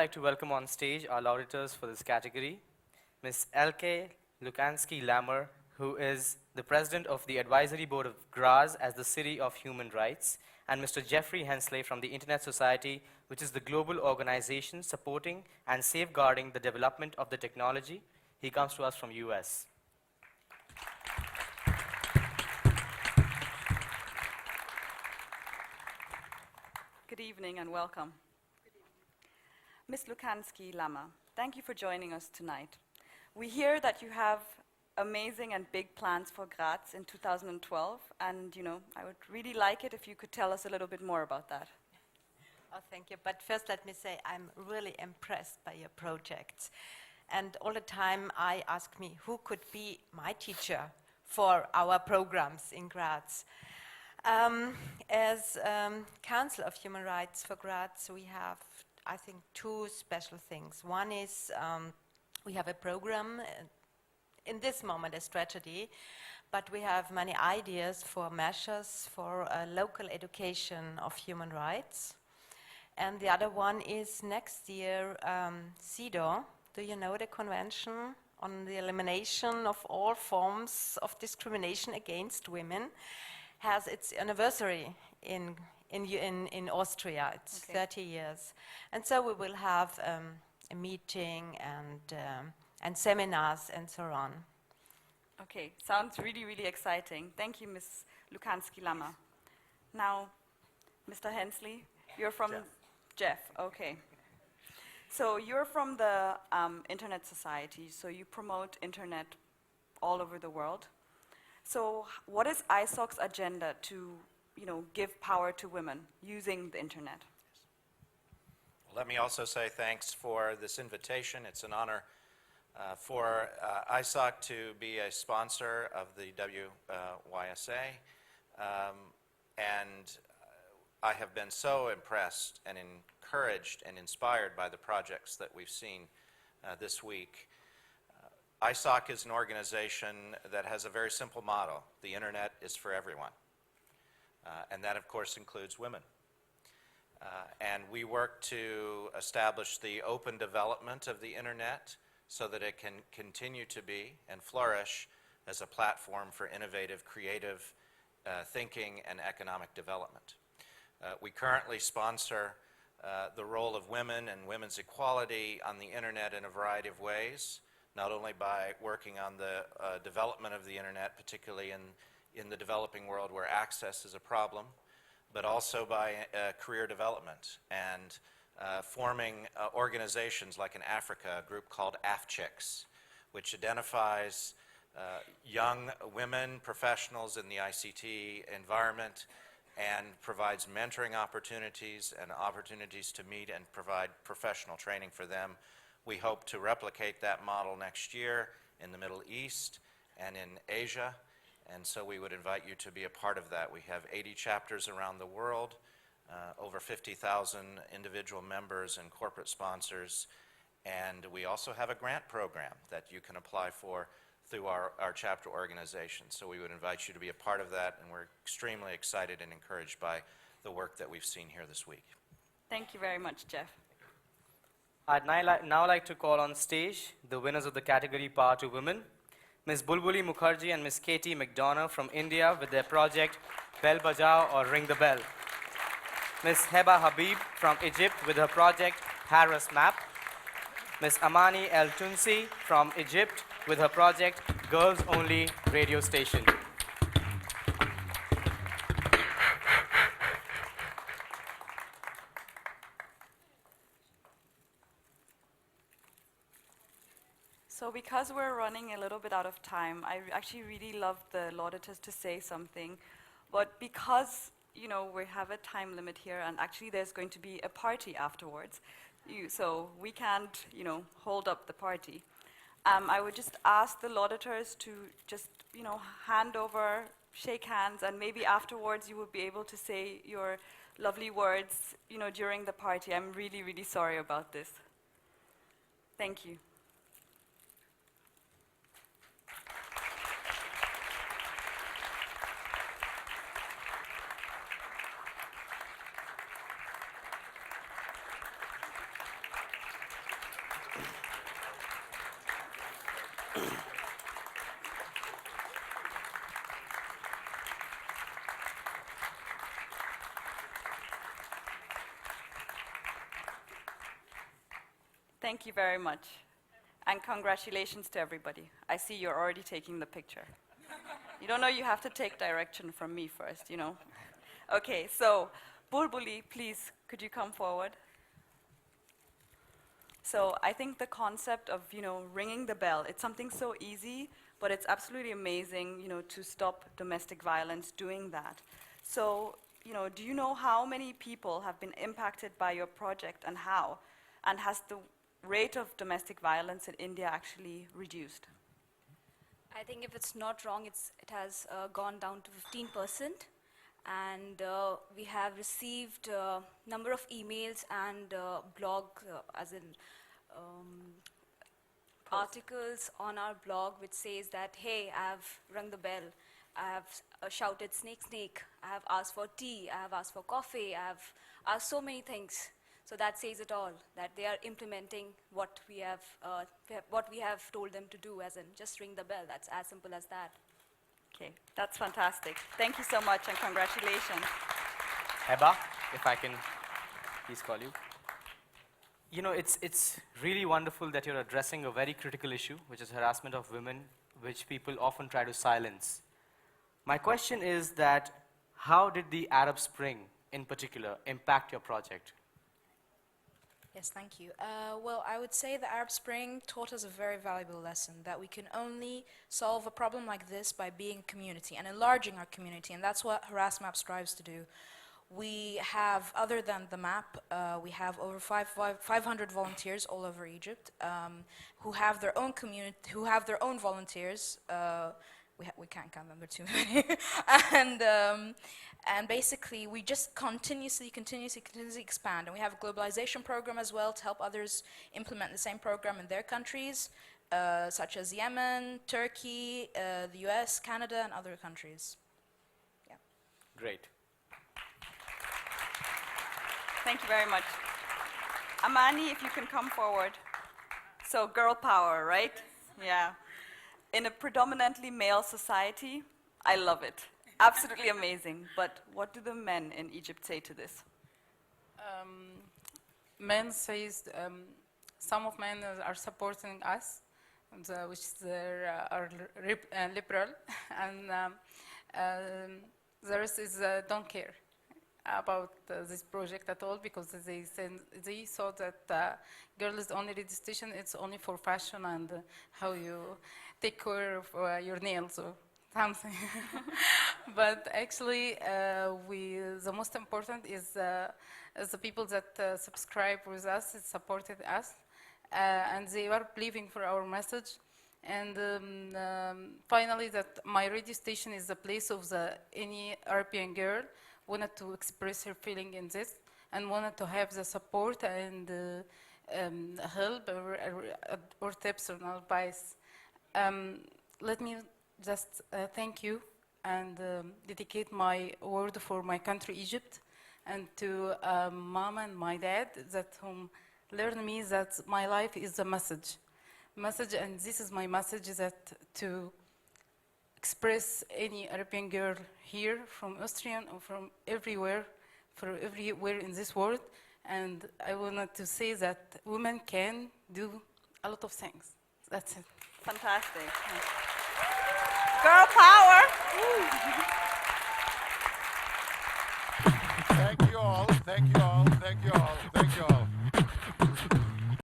like to welcome on stage our laureates for this category, Ms. Elke Lukansky-Lammer, who is the president of the advisory board of Graz as the City of Human Rights, and Mr. Jeffrey Hensley from the Internet Society, which is the global organization supporting and safeguarding the development of the technology. He comes to us from US. Good evening and welcome. Ms. Lukansky-Lammer, thank you for joining us tonight. We hear that you have amazing and big plans for Graz in 2012, and I would really like it if you could tell us a little bit more about that. Oh, thank you. But first let me say I'm really impressed by your projects. And all the time I ask me who could be my teacher for our programs in Graz. As Council of Human Rights for Graz, we have, I think, two special things. One is we have a program, in this moment a strategy, but we have many ideas for measures for local education of human rights. And the other one is next year, CEDAW. Do you know the Convention on the Elimination of All Forms of Discrimination Against Women? Has its anniversary in Austria. It's 30 years. And so we will have a meeting and seminars and so on. Okay, sounds really, really exciting. Thank you, Ms. Lukansky-Lammer. Now, Mr. Hensley, you're from Jeff, okay. So you're from the Internet Society, so you promote internet all over the world. So what is ISOC's agenda to, give power to women using the internet? Well, let me also say thanks for this invitation. It's an honor for ISOC to be a sponsor of the WSYA. And I have been so impressed and encouraged and inspired by the projects that we've seen this week. ISOC is an organization that has a very simple model. The internet is for everyone. And that, of course, includes women. And we work to establish the open development of the internet so that it can continue to be and flourish as a platform for innovative, creative thinking and economic development. We currently sponsor the role of women and women's equality on the internet in a variety of ways, not only by working on the development of the internet, particularly in the developing world where access is a problem, but also by career development and forming organizations like in Africa, a group called AFCHICS, which identifies young women professionals in the ICT environment and provides mentoring opportunities and opportunities to meet and provide professional training for them. We hope to replicate that model next year in the Middle East and in Asia, and so we would invite you to be a part of that. We have 80 chapters around the world, over 50,000 individual members and corporate sponsors, and we also have a grant program that you can apply for through our chapter organization. So we would invite you to be a part of that, and we're extremely excited and encouraged by the work that we've seen here this week. Thank you very much, Jeff. I'd now like to call on stage the winners of the category Power to Women, Ms. Bulbuli Mukherjee and Ms. Katie McDonough from India with their project Bell Bajao or Ring the Bell. Ms. Heba Habib from Egypt with her project Harris Map. Ms. Amani El Tunsi from Egypt with her project Girls Only Radio Station. So because we're running a little bit out of time, I actually really love the laudators to say something. But because, we have a time limit here, and actually there's going to be a party afterwards, so we can't, hold up the party. I would just ask the laudators to just, hand over, shake hands, and maybe afterwards you will be able to say your lovely words, during the party. I'm really, really sorry about this. Thank you. Thank you very much. And congratulations to everybody. I see you're already taking the picture. You don't know you have to take direction from me first, you know. Okay, so Bulbuli, please, could you come forward? So I think the concept of, you know, ringing the bell, it's something so easy, but it's absolutely amazing, you know, to stop domestic violence doing that. So, you know, do you know how many people have been impacted by your project and how? And has the rate of domestic violence in India actually reduced? I think if it's not wrong, it has gone down to 15%. And we have received a number of emails and blog, as in articles on our blog which says that, hey, I have rung the bell, I have shouted snake, snake, I have asked for tea, I have asked for coffee, I have asked so many things. So that says it all, that they are implementing what we have told them to do, as in just ring the bell. That's as simple as that. Okay, that's fantastic. Thank you so much and congratulations. Heba, if I can please call you. You know, it's really wonderful that you're addressing a very critical issue, which is harassment of women, which people often try to silence. My question is that, how did the Arab Spring, in particular, impact your project? Yes, thank you. Well, I would say the Arab Spring taught us a very valuable lesson, that we can only solve a problem like this by being a community and enlarging our community, and that's what Harass Map strives to do. We have, other than the map, we have over 500 volunteers all over Egypt who have their own community, who have their own volunteers. We can't count them, there are too many. And basically, we just continuously expand. And we have a globalization program as well to help others implement the same program in their countries, such as Yemen, Turkey, the US, Canada, and other countries. Yeah. Great. Thank you very much. Amani, if you can come forward. So girl power, right? Yeah. In a predominantly male society, I love it. Absolutely amazing. But what do the men in Egypt say to this? Men says some of men are supporting us, and, which are liberal, and the rest is don't care about this project at all, because they thought that girls only registration, it's only for fashion and how you take care of your nails or something. But actually, the most important is the people that subscribe with us, supported us, and they are believing for our message. And finally, that my radio station is the place of any European girl wanted to express her feeling in this and wanted to have the support and help or tips or advice. Let me just thank you and dedicate my word for my country, Egypt, and to mom and my dad that whom learned me that my life is a message, and this is my message, that to express any European girl here from Austrian or from everywhere, in this world. And I wanted to say that women can do a lot of things. That's it. Fantastic. Girl power.